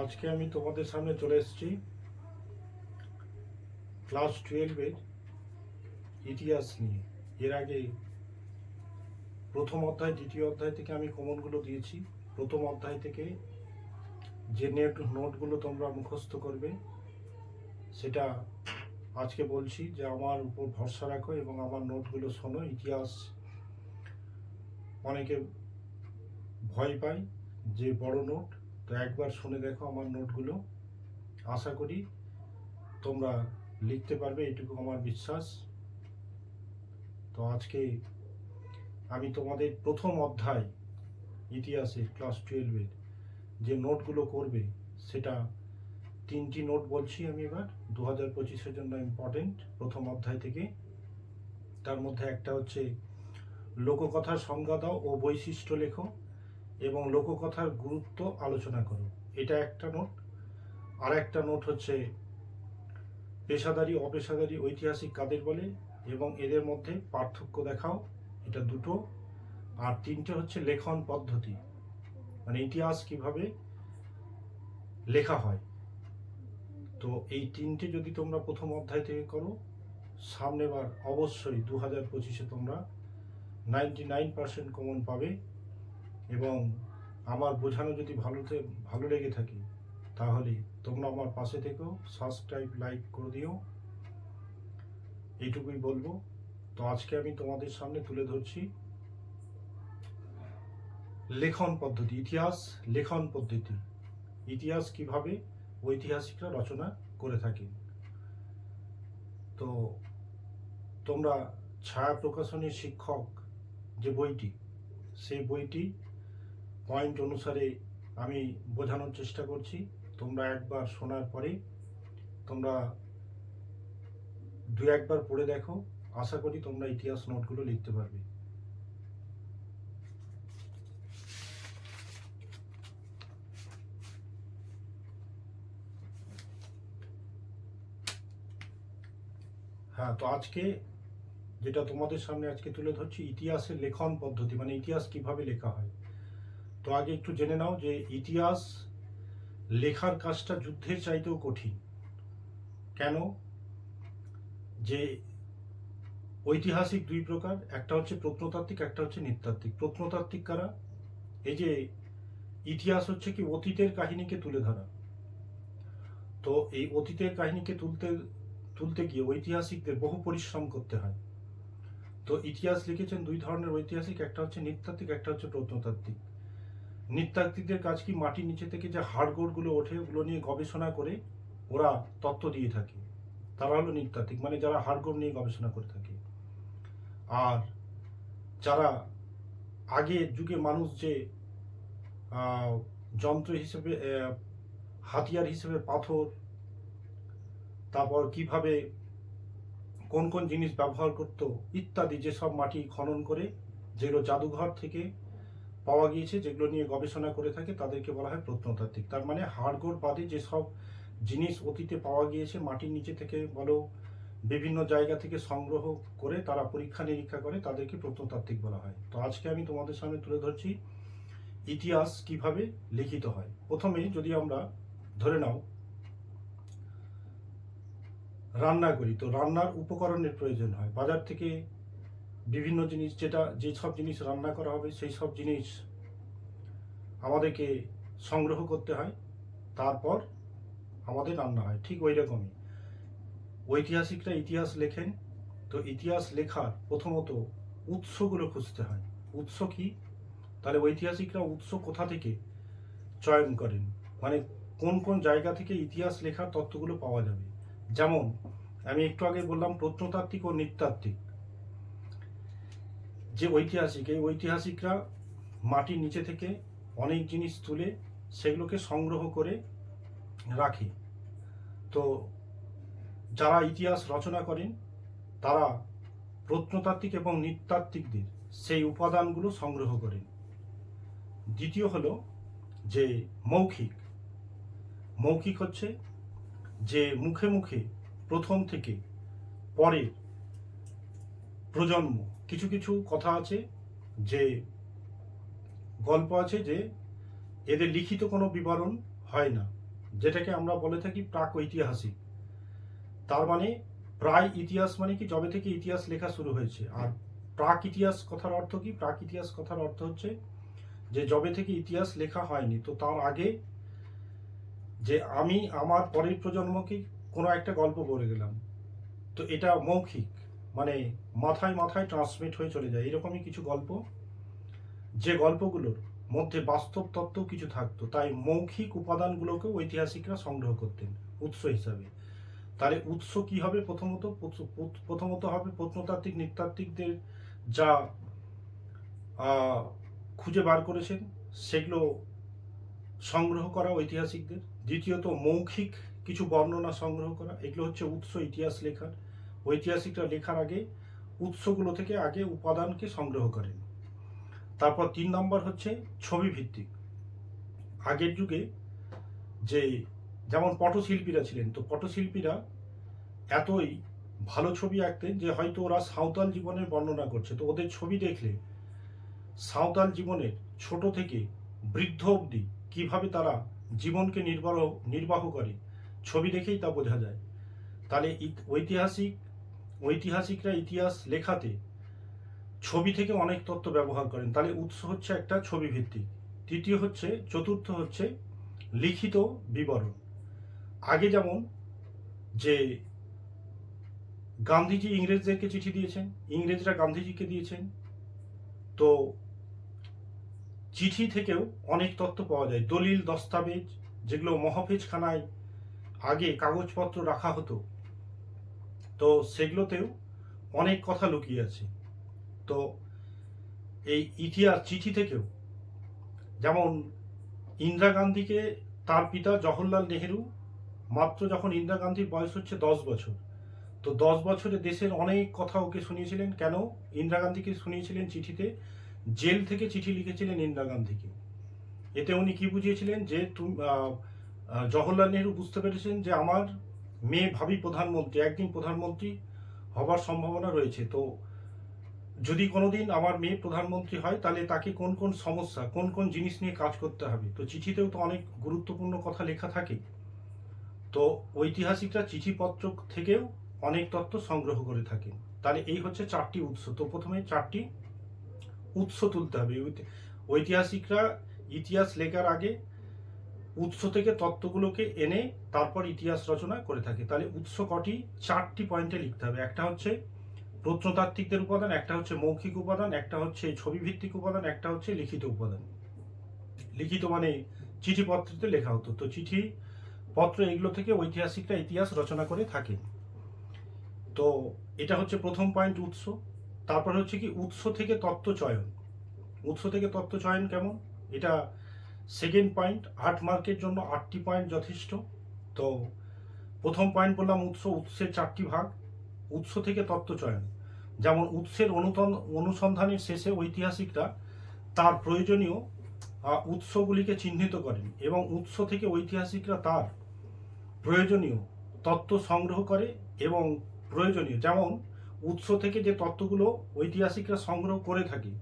আজকে আমি তোমাদের সামনে চলে এসেছি ক্লাস 12-এর ইতিহাস নিয়ে। এর আগে প্রথম অধ্যায় দ্বিতীয় অধ্যায় থেকে আমি কমনগুলো দিয়েছি। প্রথম অধ্যায় থেকে যে নোটগুলো তোমরা মুখস্থ করবে সেটা আজকে বলছি যে আমার উপর ভরসা রাখো এবং আমার নোটগুলো শোনো। ইতিহাস অনেকে ভয় পায় যে বড় নোট, তো একবার শুনে দেখো আমার নোটগুলো। আশা করি তোমরা লিখতে পারবে, এটুকু আমার বিশ্বাস। তো আজকে আমি তোমাদের প্রথম অধ্যায় ইতিহাসে ক্লাস 12-এর যে নোটগুলো করবে সেটা 3টি নোট বলছি আমি এবার। 2025-এর জন্য ইম্পর্টেন্ট প্রথম অধ্যায় থেকে। তার মধ্যে একটা হচ্ছে লোককথার সংজ্ঞা দাও ও বৈশিষ্ট্য লেখো এবং লোককথার গুরুত্ব আলোচনা করো, এটা একটা নোট। আর একটা নোট হচ্ছে পেশাদারি অপেশাদারি ঐতিহাসিক কাদের বলে এবং এদের মধ্যে পার্থক্য দেখাও, এটা দুটো। আর 3টে হচ্ছে লেখন পদ্ধতি, মানে ইতিহাস কিভাবে লেখা হয়। তো এই 3টে যদি তোমরা প্রথম অধ্যায় থেকে করো, সামনেবার অবশ্যই 2025-এ তোমরা 99% কমন পাবে। এবং আমার বোঝানো যদি ভালো লেগে থাকে তাহলে তোমরা আমার পাশে থেকেও সাবস্ক্রাইব লাইক করে দিও, এইটুকুই বলবো। তো আজকে আমি তোমাদের সামনে তুলে ধরছি লেখন পদ্ধতি, ইতিহাস লেখন পদ্ধতি, ইতিহাস কিভাবে ঐতিহাসিকরা রচনা করে থাকেন। তো তোমরা ছায়া প্রকাশনীর শিক্ষক যে বইটি, সেই বইটি পয়েন্ট অনুসারে আমি বোঝানোর চেষ্টা করছি। তোমরা একবার শোনার পরে তোমরা 2-1বার পড়ে দেখো, আশা করি তোমরা ইতিহাস নোটগুলো লিখতে পারবে। হ্যাঁ, তো আজকে যেটা তোমাদের সামনে আজকে তুলে ধরছি ইতিহাসের লেখন পদ্ধতি, মানে ইতিহাস কিভাবে লেখা হয়। তো আগে একটু জেনে নাও যে ইতিহাস লেখার কাজটা যুদ্ধের চাইতেও কঠিন। কেন? যে ঐতিহাসিক দুই প্রকার, একটা হচ্ছে প্রত্নতাত্ত্বিক, একটা হচ্ছে নৃতাত্ত্বিক। প্রত্নতাত্ত্বিক কারা? এই যে ইতিহাস হচ্ছে কি অতীতের কাহিনীকে তুলে ধরা। তো এই অতীতের কাহিনীকে তুলতে গিয়ে ঐতিহাসিকদের বহু পরিশ্রম করতে হয়। তো ইতিহাস লিখেছেন দুই ধরনের ঐতিহাসিক, একটা হচ্ছে নৃতাত্ত্বিক, একটা হচ্ছে প্রত্নতাত্ত্বিক। নৃতাত্ত্বিকদের কাজ কি মাটির নিচে থেকে যে হাড়গোড়গুলো ওঠে ওগুলো নিয়ে গবেষণা করে ওরা তত্ত্ব দিয়ে থাকে, তারা হলো নৃতাত্ত্বিক, মানে যারা হাড়গোড় নিয়ে গবেষণা করে থাকে। আর যারা আগের যুগে মানুষ যে যন্ত্র হিসেবে হাতিয়ার হিসেবে পাথর, তারপর কিভাবে কোন কোন জিনিস ব্যবহার করত ইত্যাদি, যেসব মাটি খনন করে যেগুলো জাদুঘর থেকে পাওয়া গিয়েছে, যেগুলো নিয়ে গবেষণা করে থাকে, তাদেরকে বলা হয় প্রত্নতাত্ত্বিক। তার মানে হাড়গোড় বাদে যেসব জিনিস অতীতে পাওয়া গিয়েছে মাটির নিচে থেকে বলো বিভিন্ন জায়গা থেকে সংগ্রহ করে তারা পরীক্ষা নিরীক্ষা করে, তাদেরকে প্রত্নতাত্ত্বিক বলা হয়। তো আজকে আমি তোমাদের সামনে তুলে ধরছি ইতিহাস কিভাবে লিখিত হয়। প্রথমে যদি আমরা ধরে নাও রান্না করি, তো রান্নার উপকরণের প্রয়োজন হয়। বাজার থেকে বিভিন্ন জিনিস, যেসব জিনিস রান্না করা হবে সেই সব জিনিস আমাদেরকে সংগ্রহ করতে হয়, তারপর আমাদের রান্না হয়। ঠিক ওই রকমই ঐতিহাসিকরা ইতিহাস লেখেন। তো ইতিহাস লেখার প্রথমত উৎসগুলো খুঁজতে হয়। উৎস কি? তাহলে ঐতিহাসিকরা উৎস কোথা থেকে চয়ন করেন, মানে কোন কোন জায়গা থেকে ইতিহাস লেখার তথ্যগুলো পাওয়া যাবে। যেমন আমি একটু আগে বললাম প্রত্নতাত্ত্বিক ও নৃতাত্ত্বিক যে ঐতিহাসিক, এই ঐতিহাসিকরা মাটির নিচে থেকে অনেক জিনিস তুলে সেগুলোকে সংগ্রহ করে রাখে। তো যারা ইতিহাস রচনা করেন তারা প্রত্নতাত্ত্বিক এবং নৃতাত্ত্বিকদের সেই উপাদানগুলো সংগ্রহ করেন। দ্বিতীয় হলো যে মৌখিক। মৌখিক হচ্ছে যে মুখে মুখে প্রথম থেকে পরের প্রজন্ম, কিছু কিছু কথা আছে, যে গল্প আছে, যে এদের লিখিত কোনো বিবরণ হয় না, যেটাকে আমরা বলে থাকি প্রাক ঐতিহাসিক। তার মানে প্রায় ইতিহাস মানে কি যবে থেকে ইতিহাস লেখা শুরু হয়েছে। আর প্রাক ইতিহাস কথার অর্থ কি? প্রাক ইতিহাস কথার অর্থ হচ্ছে যে যবে থেকে ইতিহাস লেখা হয়নি, তো তার আগে যে আমি আমার পরের প্রজন্মকে কোনো একটা গল্প বলে গেলাম, তো এটা মৌখিক, মানে মাথায় মাথায় ট্রান্সমিট হয়ে চলে যায়, এরকমই কিছু গল্প, যে গল্পগুলোর মধ্যে বাস্তব তত্ত্ব কিছু থাকতো। তাই মৌখিক উপাদানগুলোকেও ঐতিহাসিকরা সংগ্রহ করতেন উৎস হিসাবে। তাহলে উৎস কি হবে? প্রথমত হবে প্রত্নতাত্ত্বিক নৃতাত্ত্বিকদের যা খুঁজে বার করেছেন সেগুলো সংগ্রহ করা ঐতিহাসিকদের। দ্বিতীয়ত মৌখিক কিছু বর্ণনা সংগ্রহ করা, এগুলো হচ্ছে উৎস ইতিহাস লেখার। ঐতিহাসিকরা লেখার আগে উৎসগুলো থেকে আগে উপাদানকে সংগ্রহ করেন। তারপর 3 নম্বর হচ্ছে ছবি ভিত্তিক। আগের যুগে যে যেমন পটশিল্পীরা ছিলেন, তো পটশিল্পীরা এতই ভালো ছবি আঁকতেন যে হয়তো ওরা সাঁওতাল জীবনের বর্ণনা করছে, তো ওদের ছবি দেখলে সাঁওতাল জীবনের ছোট থেকে বৃদ্ধ অবধি কিভাবে তারা জীবনকে নির্বাহ করে, ছবি দেখেই তা বোঝা যায়। তাহলে ঐতিহাসিকরা ইতিহাস লেখাতে ছবি থেকে অনেক তথ্য ব্যবহার করেন। তাহলে উৎস হচ্ছে একটা ছবি ভিত্তিক। চতুর্থ হচ্ছে লিখিত বিবরণ। আগে যেমন যে গান্ধীজি ইংরেজদেরকে চিঠি দিয়েছেন, ইংরেজরা গান্ধীজিকে দিয়েছেন, তো চিঠি থেকেও অনেক তথ্য পাওয়া যায়। দলিল দস্তাবেজ, যেগুলো মহাফেজখানায় আগে কাগজপত্র রাখা হতো, তো সেগুলোতেও অনেক কথা লুকিয়ে আছে। তো এই ইতিহাস চিঠি থেকেও, যেমন ইন্দিরা গান্ধীকে তার পিতা জওহরলাল নেহেরু মাত্র যখন ইন্দিরা গান্ধীর বয়স হচ্ছে 10 বছর, তো 10 বছরে দেশের অনেক কথা ওকে শুনিয়েছিলেন। কেন ইন্দিরা গান্ধীকে শুনিয়েছিলেন? চিঠিতে জেল থেকে চিঠি লিখেছিলেন ইন্দিরা গান্ধীকে। এতে উনি কি বুঝিয়েছিলেন যে জওহরলাল নেহেরু বুঝতে পেরেছেন যে আমার মেয়ে ভাবি প্রধানমন্ত্রী, একদিন প্রধানমন্ত্রী হবার সম্ভাবনা রয়েছে, তো যদি কোনোদিন আমার মেয়ে প্রধানমন্ত্রী হয় তাহলে তাকে কোন কোন সমস্যা, কোন কোন জিনিস নিয়ে কাজ করতে হবে। তো চিঠিতেও তো অনেক গুরুত্বপূর্ণ কথা লেখা থাকে। তো ঐতিহাসিকরা চিঠিপত্র থেকেও অনেক তথ্য সংগ্রহ করে থাকেন। তাহলে এই হচ্ছে 4টি উৎস। তো প্রথমে 4টি উৎস তুলতে হবে। ঐতিহাসিকরা ইতিহাস লেখার আগে উৎস থেকে তত্ত্বগুলোকে এনে তারপর ইতিহাস রচনা করে থাকে। তাহলে উৎস কটি? 4টি পয়েন্টে লিখতে হবে। একটা হচ্ছে প্রত্নতাত্ত্বিকদের উপাদান, একটা হচ্ছে মৌখিক উপাদান, একটা হচ্ছে ছবি ভিত্তিক উপাদান, একটা হচ্ছে লিখিত উপাদান। লিখিত মানে চিঠিপত্রতে লেখা হতো, তো চিঠি পত্র এগুলো থেকে ঐতিহাসিকরা ইতিহাস রচনা করে থাকে। তো এটা হচ্ছে প্রথম পয়েন্ট, উৎস। তারপর হচ্ছে কি উৎস থেকে তত্ত্ব চয়ন। উৎস থেকে তত্ত্ব চয়ন কেমন? এটা সেকেন্ড পয়েন্ট। 8 মার্কের জন্য 8টি পয়েন্ট যথেষ্ট। তো প্রথম পয়েন্ট বললাম উৎসের 4টি ভাগ। উৎস থেকে তত্ত্ব চয়ন, যেমন উৎসের অনুসন্ধানের শেষে ঐতিহাসিকরা তার প্রয়োজনীয় উৎসগুলিকে চিহ্নিত করেন এবং উৎস থেকে ঐতিহাসিকরা তার প্রয়োজনীয় তত্ত্ব সংগ্রহ করে এবং প্রয়োজনীয়, যেমন উৎস থেকে যে তত্ত্বগুলো ঐতিহাসিকরা সংগ্রহ করে থাকে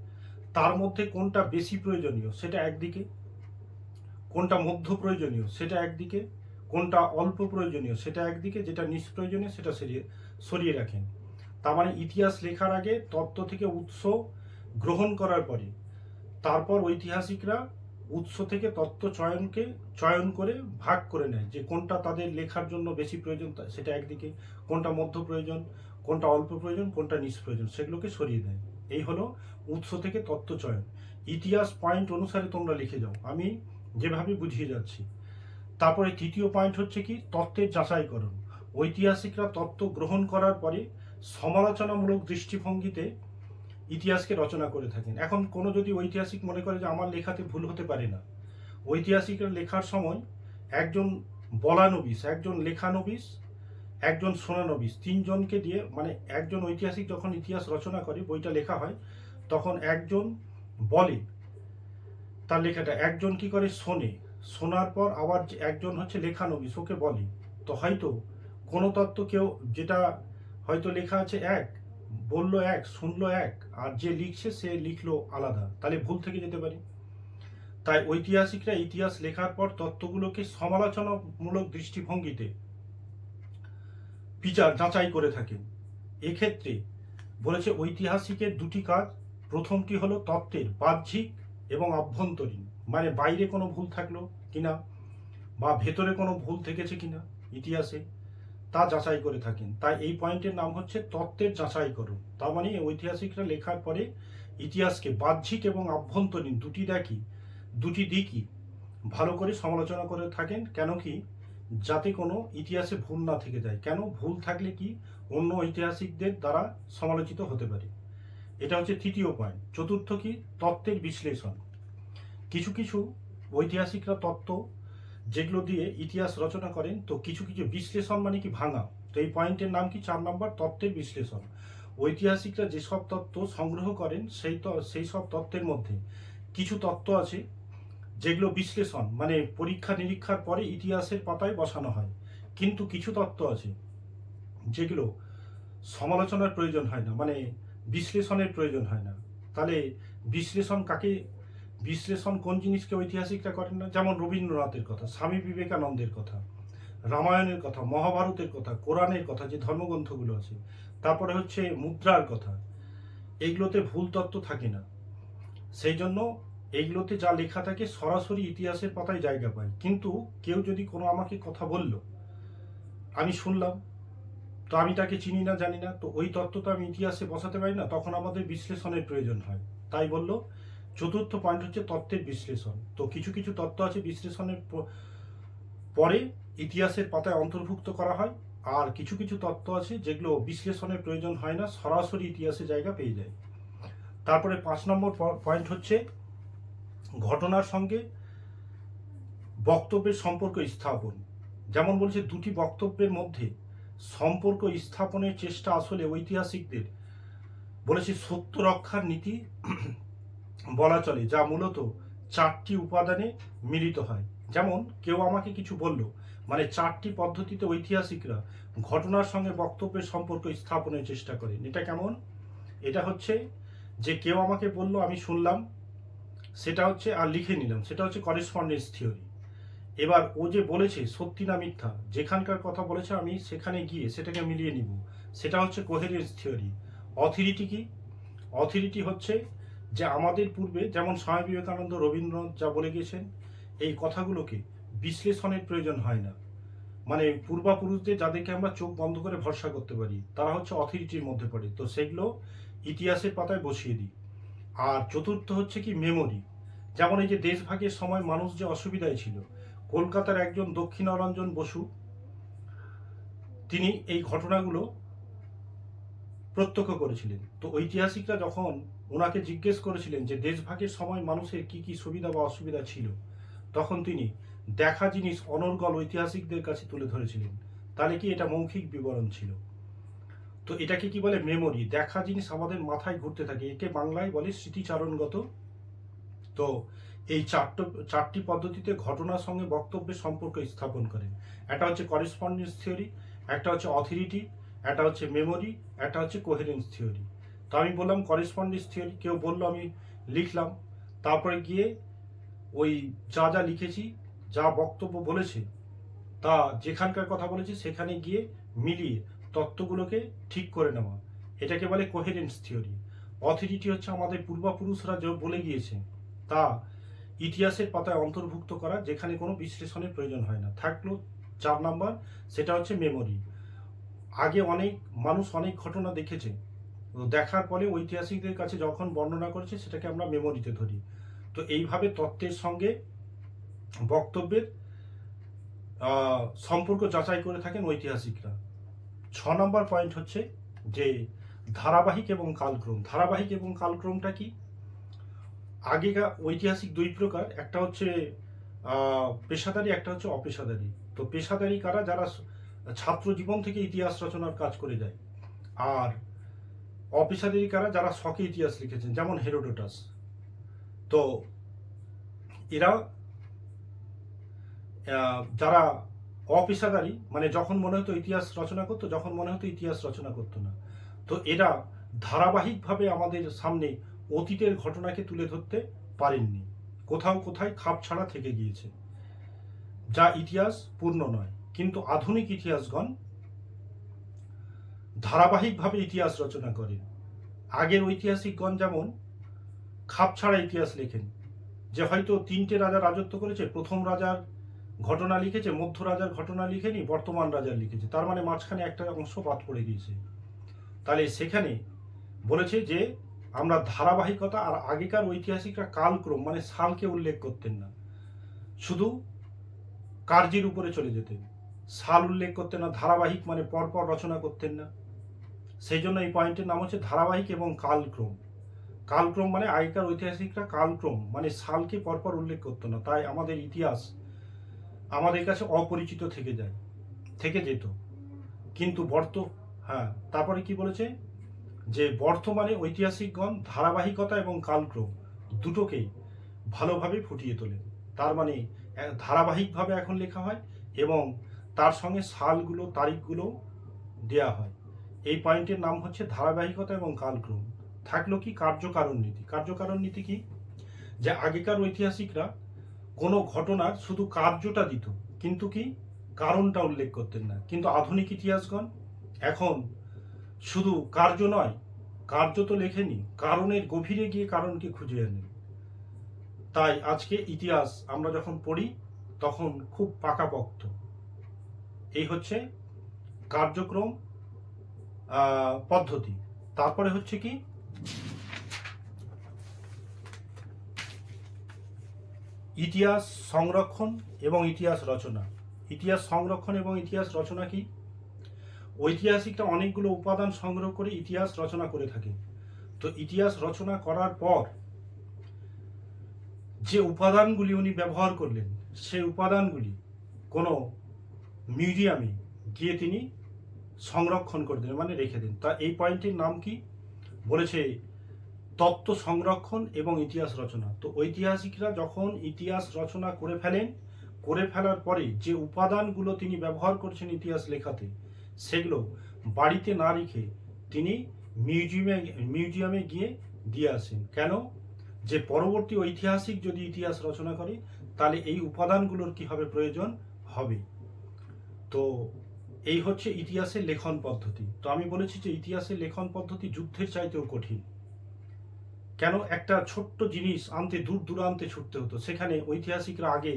তার মধ্যে কোনটা বেশি প্রয়োজনীয় সেটা একদিকে, কোনটা মধ্য প্রয়োজনীয় সেটা একদিকে, কোনটা অল্প প্রয়োজনীয় সেটা একদিকে, যেটা নিষ্প্রয়োজনীয় সেটা সরিয়ে রাখেন। তার মানে ইতিহাস লেখার আগে তত্ত্ব থেকে উৎস গ্রহণ করার পরে তারপর ঐতিহাসিকরা উৎস থেকে তত্ত্ব চয়ন করে ভাগ করে নেয়, যে কোনটা তাদের লেখার জন্য বেশি প্রয়োজন সেটা একদিকে, কোনটা মধ্য প্রয়োজন, কোনটা অল্প প্রয়োজন, কোনটা নিষ্প্রয়োজন, সেগুলোকে সরিয়ে দেয়। এই হলো উৎস থেকে তত্ত্ব চয়ন। ইতিহাস পয়েন্ট অনুসারে তোমরা লিখে যাও, আমি যেভাবে বুঝিয়ে যাচ্ছি। তারপরে তৃতীয় পয়েন্ট হচ্ছে কি তত্ত্বের যাচাইকরণ। ঐতিহাসিকরা তত্ত্ব গ্রহণ করার পরে সমালোচনামূলক দৃষ্টিভঙ্গিতে ইতিহাসকে রচনা করে থাকেন। এখন কোনো যদি ঐতিহাসিক মনে করে যে আমার লেখাতে ভুল হতে পারে না, ঐতিহাসিকরা লেখার সময় একজন বলানবিশ, একজন লেখানবিশ, একজন শোনানবিশ, 3 জনকে দিয়ে, মানে একজন ঐতিহাসিক যখন ইতিহাস রচনা করে, বইটা লেখা হয়, তখন একজন বলে তার লেখাটা, একজন কি করে শোনে, শোনার পর আবার একজন হচ্ছে লেখানবিশ, ওকে বলে। তো হয়তো কোনো তত্ত্ব কেউ যেটা হয়তো লেখা আছে এক, বললো এক, শুনলো এক, আর যে লিখছে সে লিখলো আলাদা, তাহলে ভুল থেকে যেতে পারে। তাই ঐতিহাসিকরা ইতিহাস লেখার পর তত্ত্বগুলোকে সমালোচনামূলক দৃষ্টিভঙ্গিতে বিচার যাচাই করে থাকেন। এক্ষেত্রে বলেছে ঐতিহাসিকের দুটি কাজ। প্রথমটি হলো তত্ত্বের বাহ্যিক এবং আভ্যন্তরীণ, মানে বাইরে কোনো ভুল থাকলো কিনা বা ভেতরে কোনো ভুল থেকেছে কিনা ইতিহাসে, তা যাচাই করে থাকেন। তাই এই পয়েন্টের নাম হচ্ছে তত্ত্বের যাচাইকরণ। তার মানে ঐতিহাসিকরা লেখার পরে ইতিহাসকে বাহ্যিক এবং আভ্যন্তরীণ দুটি দিকই ভালো করে সমালোচনা করে থাকেন। কেন কি? যাতে কোনো ইতিহাসে ভুল না থেকে যায়। কেন? ভুল থাকলে কি অন্য ঐতিহাসিকদের দ্বারা সমালোচিত হতে পারে। এটা হচ্ছে তৃতীয় পয়েন্ট। চতুর্থ কি? তত্ত্বের বিশ্লেষণ। কিছু কিছু ঐতিহাসিকরা তত্ত্ব যেগুলো দিয়ে ইতিহাস রচনা করেন, তো কিছু কিছু বিশ্লেষণ মানে কি ভাঙা। তো এই পয়েন্টের নাম কি? 4 নম্বর, তত্ত্বের বিশ্লেষণ। ঐতিহাসিকরা যেসব তত্ত্ব সংগ্রহ করেন সেই সব তত্ত্বের মধ্যে কিছু তত্ত্ব আছে যেগুলো বিশ্লেষণ মানে পরীক্ষা নিরীক্ষার পরে ইতিহাসের পাতায় বসানো হয়। কিন্তু কিছু তত্ত্ব আছে যেগুলো সমালোচনার প্রয়োজন হয় না, মানে বিশ্লেষণের প্রয়োজন হয় না। তাহলে বিশ্লেষণ কোন জিনিসকে ঐতিহাসিকরা করেন না? যেমন রবীন্দ্রনাথের কথা, স্বামী বিবেকানন্দের কথা, রামায়ণের কথা, মহাভারতের কথা, কোরআনের কথা, যে ধর্মগ্রন্থগুলো আছে, তারপরে হচ্ছে মুদ্রার কথা, এইগুলোতে ভুল তত্ত্ব থাকে না। সেই জন্য এইগুলোতে যা লেখা থাকে সরাসরি ইতিহাসের পাতায় জায়গা পায়। কিন্তু কেউ যদি কোনো আমাকে কথা বলল, আমি শুনলাম, তো আমি তাকে চিনি না, জানি না, তো ওই তত্ত্ব তো আমি ইতিহাসে বসাতে পারি না, তখন আমাদের বিশ্লেষণের প্রয়োজন হয়। তাই বলল চতুর্থ পয়েন্ট হচ্ছে তত্ত্বের বিশ্লেষণ। তো কিছু কিছু তত্ত্ব আছে বিশ্লেষণের পরে ইতিহাসের পাতায় অন্তর্ভুক্ত করা হয়, আর কিছু কিছু তত্ত্ব আছে যেগুলো বিশ্লেষণের প্রয়োজন হয় না, সরাসরি ইতিহাসে জায়গা পেয়ে যায়। তারপরে 5 নম্বর পয়েন্ট হচ্ছে ঘটনার সঙ্গে বক্তব্যের সম্পর্ক স্থাপন। যেমন বলছে দুটি বক্তব্যের মধ্যে সম্পর্ক স্থাপনের চেষ্টা আসলে ঐতিহাসিকদের বলেছে সত্য রক্ষার নীতি বলা চলে, যা মূলত 4টি উপাদানে মিলিত হয়। যেমন কেউ আমাকে কিছু বলল, মানে 4টি পদ্ধতিতে ঐতিহাসিকরা ঘটনার সঙ্গে বক্তব্যের সম্পর্ক স্থাপনের চেষ্টা করেন। এটা কেমন? এটা হচ্ছে যে কেউ আমাকে বলল, আমি শুনলাম, সেটা হচ্ছে আর লিখে নিলাম, সেটা হচ্ছে করেসপন্ডেন্স থিওরি। এবার ও যে বলেছে সত্যি না মিথ্যা, যেখানকার কথা বলেছে আমি সেখানে গিয়ে সেটাকে মিলিয়ে নিব, সেটা হচ্ছে কোহেরেন্স থিওরি। অথরিটি কি? অথরিটি হচ্ছে যে আমাদের পূর্বে যেমন স্বামী বিবেকানন্দ, রবীন্দ্রনাথ যা বলে গিয়েছেন, এই কথাগুলোকে বিশ্লেষণের প্রয়োজন হয় না, মানে পূর্বাপুরুষদের যাদেরকে আমরা চোখ বন্ধ করে ভরসা করতে পারি, তারা হচ্ছে অথরিটির মধ্যে পড়ে, তো সেগুলো ইতিহাসের পাতায় বসিয়ে দিই। আর চতুর্থ হচ্ছে কি? মেমোরি। যেমন এই যে দেশভাগের সময় মানুষ যে অসুবিধায় ছিল, কলকাতার একজন দক্ষিণারঞ্জন বসু, তিনি এই ঘটনাগুলো প্রত্যক্ষ করেছিলেন। তো ঐতিহাসিকরা যখন ওনাকে জিজ্ঞেস করেছিলেন যে দেশভাগের সময় মানুষের কি কি সুবিধা বা অসুবিধা ছিল, তখন তিনি দেখা জিনিস অনর্গল ঐতিহাসিকদের কাছে তুলে ধরেছিলেন। তাহলে কি এটা মৌখিক বিবরণ ছিল? তো এটাকে কি বলে? মেমোরি। দেখা জিনিস আমাদের মাথায় ঘুরতে থাকে, একে বাংলায় বলে স্মৃতিচারণগত। তো এই চারটি পদ্ধতিতে ঘটনার সঙ্গে বক্তব্যের সম্পর্ক স্থাপন করেন। একটা হচ্ছে করেসপন্ডেন্স থিওরি, একটা হচ্ছে অথরিটি, একটা হচ্ছে মেমোরি, একটা হচ্ছে কোহেরেন্স থিওরি। তো আমি বললাম করেসপন্ডেন্স থিওরি, কেউ বললো, আমি লিখলাম, তারপরে গিয়ে ওই যা যা লিখেছি, যা বক্তব্য বলেছে, তা যেখানকার কথা বলেছে সেখানে গিয়ে মিলিয়ে তত্ত্বগুলোকে ঠিক করে নেওয়া, এটাকে বলে কোহেরেন্স থিওরি। অথরিটি হচ্ছে আমাদের পূর্বপুরুষরা যা বলে গিয়েছে তা ইতিহাসের পাতায় অন্তর্ভুক্ত করা, যেখানে কোনো বিশ্লেষণের প্রয়োজন হয় না। থাকলো 4 নাম্বার, সেটা হচ্ছে মেমোরি। আগে মানুষ অনেক ঘটনা দেখেছে, দেখার পরে ঐতিহাসিকদের কাছে যখন বর্ণনা করেছে সেটাকে আমরা মেমোরিতে ধরি। তো এইভাবে তত্ত্বের সঙ্গে বক্তব্যের সম্পর্ক যাচাই করে থাকেন ঐতিহাসিকরা। 6 নম্বর পয়েন্ট হচ্ছে যে ধারাবাহিক এবং কালক্রম। ধারাবাহিক এবং কালক্রমটা কি? আগেকার ঐতিহাসিক দুই প্রকার, একটা হচ্ছে পেশাদারি, একটা হচ্ছে অপেশাদারি। তো পেশাদারি কারা? যারা ছাত্র জীবন থেকে ইতিহাস রচনার কাজ করে যায়। আর অপেশাদারি কারা? যারা শখে ইতিহাস লিখেছেন, যেমন হেরোডোটাস। তো এরা যারা অপেশাদারি, মানে যখন মনে হতো ইতিহাস রচনা করতো, যখন মনে হতো ইতিহাস রচনা করতো না। তো এরা ধারাবাহিকভাবে আমাদের সামনে অতীতের ঘটনাকে তুলে ধরতে পারেননি। কোথাও কোথায় খাপ ছাড়া থেকে গিয়েছে, যা ইতিহাস পূর্ণ নয়। কিন্তু আধুনিক ইতিহাসগণ ধারাবাহিকভাবে ইতিহাস রচনা করেন। আগের ঐতিহাসিকগণ যেমন খাপ ছাড়া ইতিহাস লেখেন, যে হয়তো 3টে রাজা রাজত্ব করেছে, প্রথম রাজার ঘটনা লিখেছে, মধ্য রাজার ঘটনা লিখেনি, বর্তমান রাজার লিখেছে, তার মানে মাঝখানে একটা অংশ বাদ পড়ে গিয়েছে। তাহলে সেখানে বলেছে যে আমরা ধারাবাহিকতা, আর আগেকার ঐতিহাসিকরা কালক্রম মানে সালকে উল্লেখ করতেন না, শুধু কার্যের উপরে চলে যেতেন, সাল উল্লেখ করতেন না, ধারাবাহিক মানে পরপর রচনা করতেন না। সেই জন্য এই পয়েন্টের নাম হচ্ছে ধারাবাহিক এবং কালক্রম। কালক্রম মানে আগেকার ঐতিহাসিকরা কালক্রম মানে সালকে পরপর উল্লেখ করতো না, তাই আমাদের ইতিহাস আমাদের কাছে অপরিচিত থেকে যেত। কিন্তু তারপরে কি বলেছে, যে বর্তমানে ঐতিহাসিকগণ ধারাবাহিকতা এবং কালক্রম দুটোকেই ভালোভাবে ফুটিয়ে তোলেন। তার মানে ধারাবাহিকভাবে এখন লেখা হয় এবং তার সঙ্গে সালগুলো, তারিখগুলো দেয়া হয়। এই পয়েন্টের নাম হচ্ছে ধারাবাহিকতা এবং কালক্রম। থাকলো কি কার্যকারণ নীতি। কার্যকারণ নীতি কি, যে আগেকার ঐতিহাসিকরা কোনো ঘটনার শুধু কার্যটা দিত, কিন্তু কি কারণটা উল্লেখ করতেন না। কিন্তু আধুনিক ইতিহাসগণ এখন শুধু কার্য নয়, কার্য তো লেখেনি, কারণের গভীরে গিয়ে কারণকে খুঁজে আনেন। তাই আজকে ইতিহাস আমরা যখন পড়ি তখন খুব পাকাপোক্ত। এই হচ্ছে কার্যক্রম পদ্ধতি। তারপরে হচ্ছে কি, ইতিহাস সংরক্ষণ এবং ইতিহাস রচনা। ইতিহাস সংরক্ষণ এবং ইতিহাস রচনা কি, ঐতিহাসিকরা অনেকগুলো উপাদান সংগ্রহ করে ইতিহাস রচনা করে থাকে। তো ইতিহাস রচনা করার পর যে উপাদানগুলি উনি ব্যবহার করলেন, সেই উপাদানগুলি কোনো মিউজিয়ামে গিয়ে তিনি সংরক্ষণ করে দেন, মানে রেখে দেন। তা এই পয়েন্টের নাম কি বলেছে, তত্ত্ব সংরক্ষণ এবং ইতিহাস রচনা। তো ঐতিহাসিকরা যখন ইতিহাস রচনা করে ফেলার পরে যে উপাদানগুলো তিনি ব্যবহার করছেন ইতিহাস লেখাতে, সেগুলো বাড়িতে না রেখে তিনি মিউজিয়ামে গিয়ে দিয়ে আসেন। কেন, যে পরবর্তী ঐতিহাসিক যদি ইতিহাস রচনা করে তাহলে এই উপাদানগুলোর কি হবে, প্রয়োজন হবে। তো এই হচ্ছে ইতিহাসের লেখন পদ্ধতি। তো আমি বলেছি যে ইতিহাসের লেখন পদ্ধতি যুদ্ধের চাইতেও কঠিন। কেন, একটা ছোট্ট জিনিস আনতে দূর দূরান্তে ছুটতে হতো, সেখানে ঐতিহাসিকরা আগে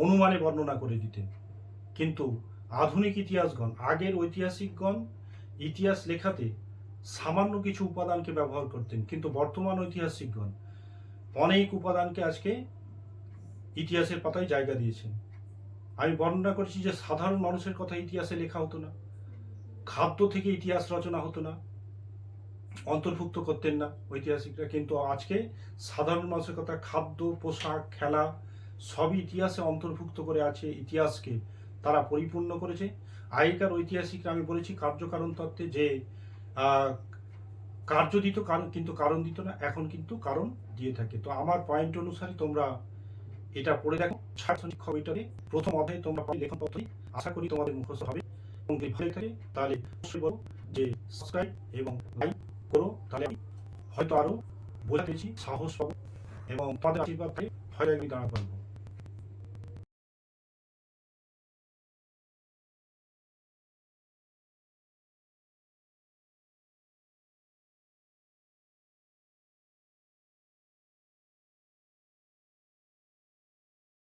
অনুমানে বর্ণনা করে দিতেন। কিন্তু আধুনিক ইতিহাসগণ, আগের ঐতিহাসিকগণ ইতিহাস লেখাতে সামান্য কিছু উপাদানকে ব্যবহার করতেন, কিন্তু বর্তমান ঐতিহাসিকগণ অনেক উপাদানকে আজকে ইতিহাসের পাতায় জায়গা দিয়েছেন। আমি বর্ণনা করেছি যে সাধারণ মানুষের কথা ইতিহাসে লেখা হতো না, খাদ্য থেকে ইতিহাস রচনা হতো না, অন্তর্ভুক্ত করতেন না ঐতিহাসিকরা। কিন্তু আজকে সাধারণ মানুষের কথা, খাদ্য, পোশাক, খেলা সবই ইতিহাসে অন্তর্ভুক্ত করে আছে, ইতিহাসকে তারা পরিপূর্ণ করেছে। আগেকার ঐতিহাসিকরা, আমি বলেছি কার্যকারণ তত্ত্বে, যে কার্য দিত কিন্তু কারণ দিত না, এখন কিন্তু কারণ দিয়ে থাকে। তো আমার পয়েন্ট অনুসারে তোমরা এটা পড়ে দেখো, বইটারে প্রথম অধ্যায়ে তোমরা লেখন পদ্ধতি, আশা করি তোমাদের মুখস্থ হবে। এবং যদি ভালো থাকে তাহলে অবশ্যই বলো যে সাবস্ক্রাইব এবং লাইক করো, তাহলে আমি হয়তো আরো বোঝাতে পেরেছি, সাহস পাবো এবং তোমাদের আশীর্বাদ হয়তো একদিন দাঁড়াতে পারবো।